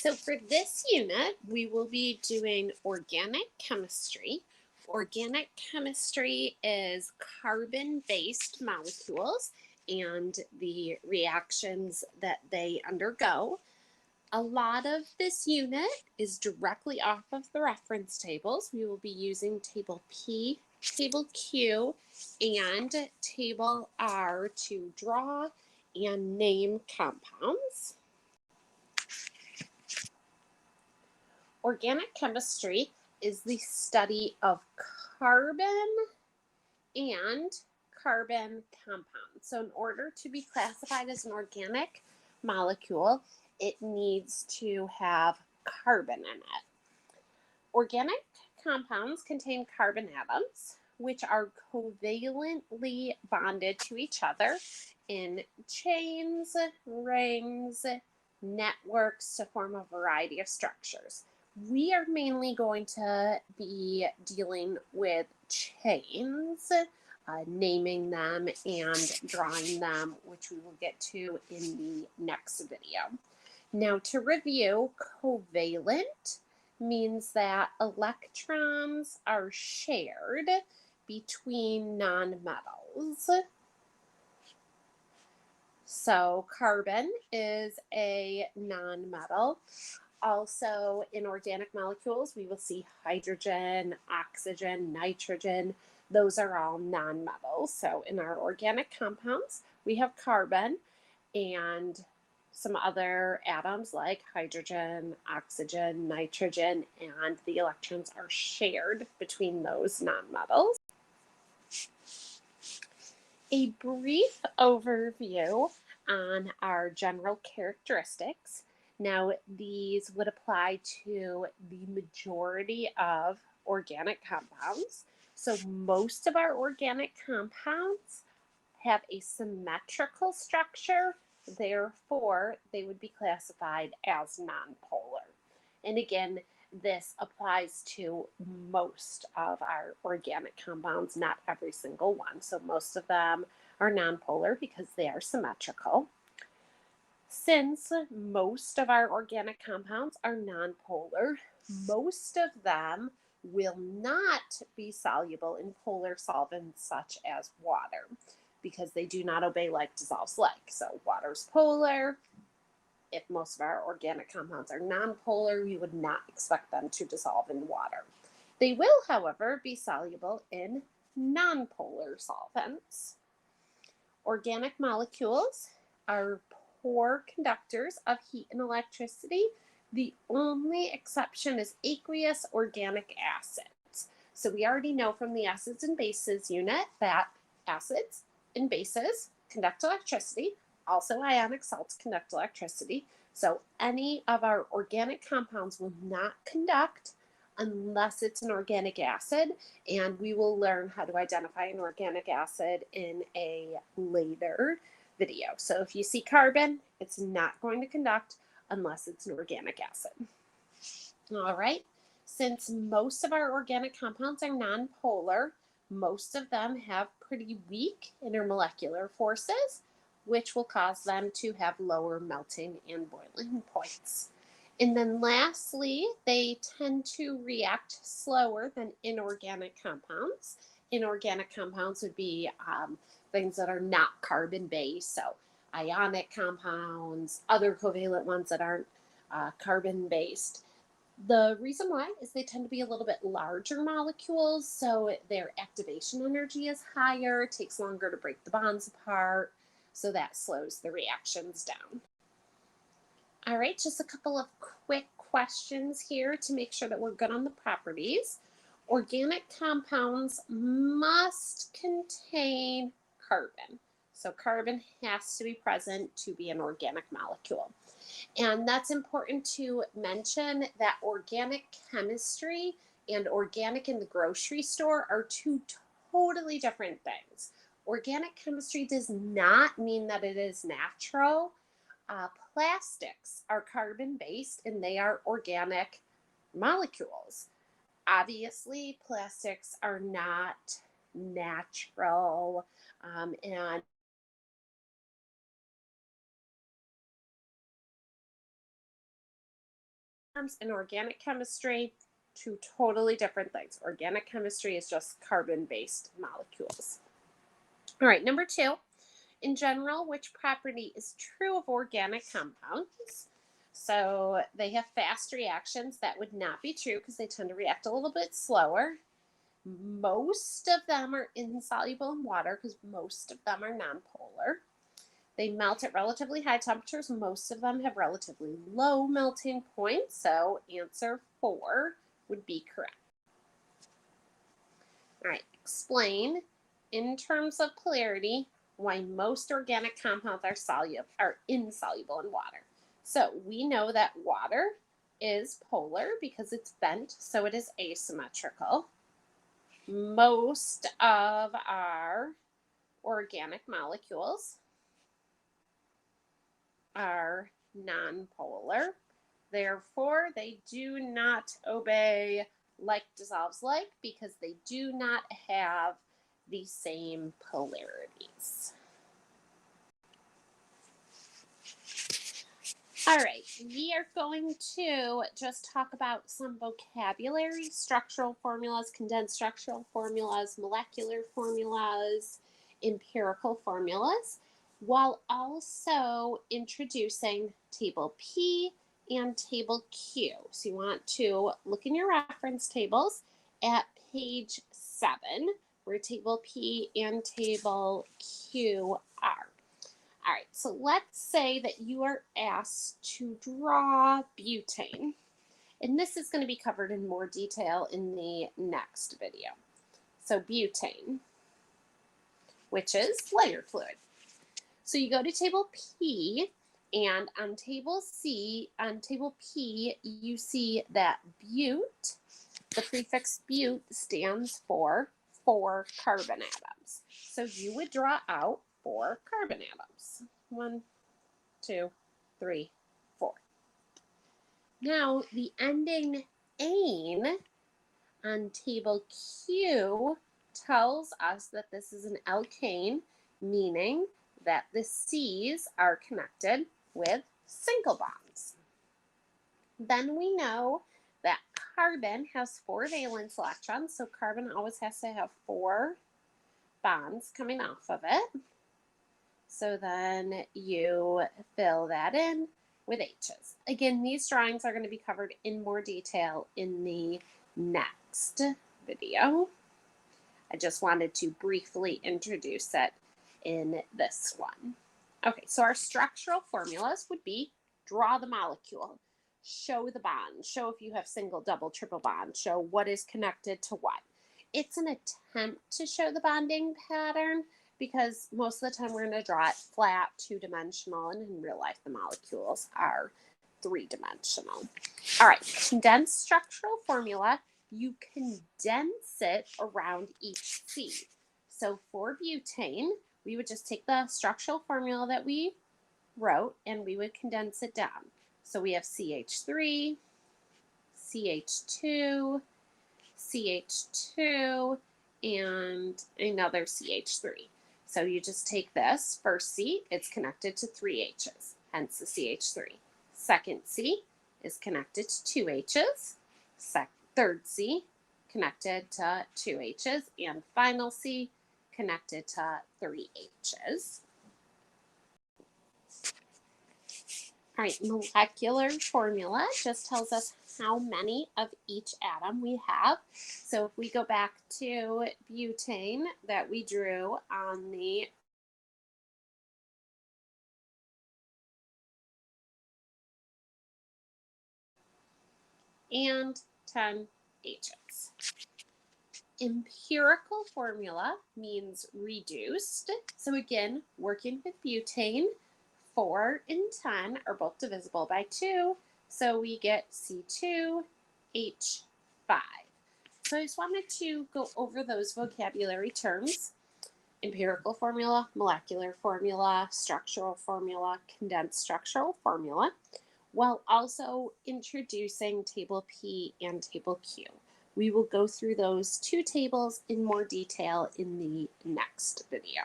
So for this unit, we will be doing organic chemistry. Organic chemistry is carbon-based molecules and the reactions that they undergo. A lot of this unit is directly off of the reference tables. We will be using table P, table Q, and table R to draw and name compounds. Organic chemistry is the study of carbon and carbon compounds. So in order to be classified as an organic molecule, it needs to have carbon in it. Organic compounds contain carbon atoms, which are covalently bonded to each other in chains, rings, networks to form a variety of structures. We are mainly going to be dealing with chains, naming them and drawing them, which we will get to in the next video. Now, to review, covalent means that electrons are shared between nonmetals. So carbon is a nonmetal. Also, in organic molecules, we will see hydrogen, oxygen, nitrogen. Those are all nonmetals. So in our organic compounds, we have carbon and some other atoms like hydrogen, oxygen, nitrogen, and the electrons are shared between those nonmetals. A brief overview on our general characteristics. Now, these would apply to the majority of organic compounds. So most of our organic compounds have a symmetrical structure, therefore they would be classified as nonpolar. And again, this applies to most of our organic compounds, not every single one. So most of them are nonpolar because they are symmetrical. Since most of our organic compounds are nonpolar, most of them will not be soluble in polar solvents such as water because they do not obey like dissolves like. So water's polar. If most of our organic compounds are nonpolar, we would not expect them to dissolve in water. They will, however, be soluble in nonpolar solvents. Organic molecules are poor conductors of heat and electricity. The only exception is aqueous organic acids. So we already know from the acids and bases unit that acids and bases conduct electricity. Also, ionic salts conduct electricity. So any of our organic compounds will not conduct unless it's an organic acid, and we will learn how to identify an organic acid in a later video. So if you see carbon, it's not going to conduct unless it's an organic acid. All right, since most of our organic compounds are nonpolar, most of them have pretty weak intermolecular forces, which will cause them to have lower melting and boiling points. And then lastly, they tend to react slower than inorganic compounds. Inorganic compounds would be things that are not carbon-based, so ionic compounds, other covalent ones that aren't carbon-based. The reason why is they tend to be a little bit larger molecules, so their activation energy is higher, it takes longer to break the bonds apart, so that slows the reactions down. All right, just a couple of quick questions here to make sure that we're good on the properties. Organic compounds must contain carbon. So carbon has to be present to be an organic molecule. And that's important to mention that organic chemistry and organic in the grocery store are two totally different things. Organic chemistry does not mean that it is natural. Plastics are carbon-based and they are organic molecules. Obviously, plastics are not natural and terms in organic chemistry, two totally different things. Organic chemistry is just carbon-based molecules. All right, number 2. In general, which property is true of organic compounds? So they have fast reactions. That would not be true because they tend to react a little bit slower. Most of them are insoluble in water because most of them are nonpolar. They melt at relatively high temperatures. Most of them have relatively low melting points. So answer 4 would be correct. All right, explain in terms of polarity why most organic compounds are insoluble in water. So we know that water is polar because it's bent, so it is asymmetrical. Most of our organic molecules are nonpolar. Therefore, they do not obey like dissolves like because they do not have the same polarities. All right, we are going to just talk about some vocabulary, structural formulas, condensed structural formulas, molecular formulas, empirical formulas, while also introducing table P and table Q. So you want to look in your reference tables at page 7, where table P and table Q are. All right, so let's say that you are asked to draw butane, and this is going to be covered in more detail in the next video. So butane, which is lighter fluid. So you go to table P, and on table P, you see that bute, the prefix bute stands for 4 carbon atoms. So you would draw out 4 carbon atoms. 1, 2, 3, 4. Now the ending ane on table Q tells us that this is an alkane, meaning that the C's are connected with single bonds. Then we know that carbon has 4 valence electrons, so carbon always has to have 4 bonds coming off of it. So then you fill that in with H's. Again, these drawings are going to be covered in more detail in the next video. I just wanted to briefly introduce it in this one. Okay, so our structural formulas would be draw the molecule, show the bond, show if you have single, double, triple bond, show what is connected to what. It's an attempt to show the bonding pattern because most of the time we're going to draw it flat, 2-dimensional, and in real life the molecules are 3-dimensional. All right, condensed structural formula, you condense it around each C. So for butane, we would just take the structural formula that we wrote and we would condense it down. So we have CH3, CH2, CH2, and another CH3. So you just take this first C, it's connected to 3 H's, hence the CH3. Second C is connected to 2 H's. Third C connected to 2 H's, and final C connected to 3 H's. All right, molecular formula just tells us how many of each atom we have. So if we go back to butane that we drew on the and 10 H's. Empirical formula means reduced. So again, working with butane, 4 and 10 are both divisible by 2, so we get C2H5. So I just wanted to go over those vocabulary terms: empirical formula, molecular formula, structural formula, condensed structural formula, while also introducing table P and table Q. We will go through those 2 tables in more detail in the next video.